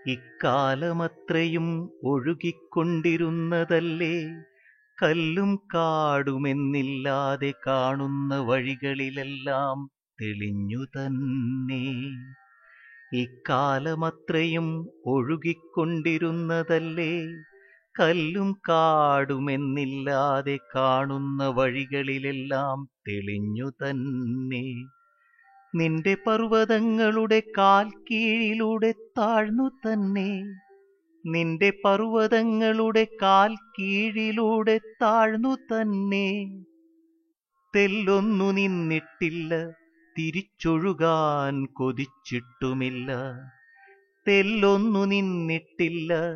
ഇക്കാലമത്രയും ഒഴുകിക്കൊണ്ടിരുന്നതല്ലേ കല്ലും കാടുമെന്നില്ലാതെ കാണുന്ന വഴികളിലെല്ലാം തെളിഞ്ഞു തന്നെ. ഇക്കാലമത്രയും ഒഴുകിക്കൊണ്ടിരുന്നതല്ലേ കല്ലും കാടുമെന്നില്ലാതെ കാണുന്ന വഴികളിലെല്ലാം തെളിഞ്ഞു തന്നെ. നിന്റെ പർവ്വതങ്ങളുടെ കാൽ കീഴിലൂടെ താഴ്ന്നു തന്നെ. നിന്റെ പർവ്വതങ്ങളുടെ കാൽ കീഴിലൂടെ താഴ്ന്നു തന്നെ. തെല്ലൊന്നു നിന്നിട്ടില്ല, തിരിച്ചൊഴുകാൻ കൊതിച്ചിട്ടുമില്ല. തെല്ലൊന്നു നിന്നിട്ടില്ല,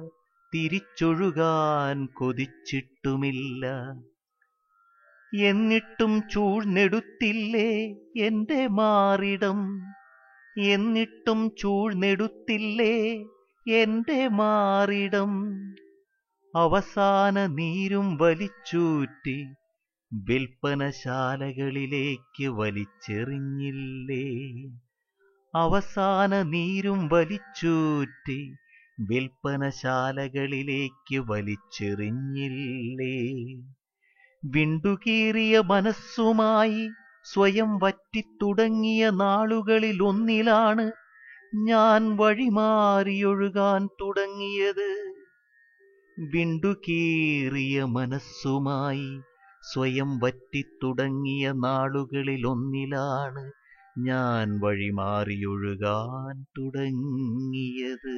തിരിച്ചൊഴുകാൻ കൊതിച്ചിട്ടുമില്ല. എന്നിട്ടും ചൂഴ്ന്നെടുത്തില്ലേ എന്റെ മാറിടം. എന്നിട്ടും ചൂഴ്ന്നെടുത്തില്ലേ എന്റെ മാറിടം. അവസാന നീരും വലിച്ചൂറ്റി വിൽപ്പനശാലകളിലേക്ക് വലിച്ചെറിഞ്ഞില്ലേ. അവസാന നീരും വലിച്ചൂറ്റി വിൽപ്പനശാലകളിലേക്ക് വലിച്ചെറിഞ്ഞില്ലേ. വിണ്ടുകീറിയ മനസ്സുമായി സ്വയം വറ്റിത്തുടങ്ങിയ നാളുകളിലൊന്നിലാണ് ഞാൻ വഴിമാറിയൊഴുകാൻ തുടങ്ങിയത്. വിണ്ടുകീറിയ മനസ്സുമായി സ്വയം വറ്റിത്തുടങ്ങിയ നാളുകളിലൊന്നിലാണ് ഞാൻ വഴിമാറിയൊഴുകാൻ തുടങ്ങിയത്.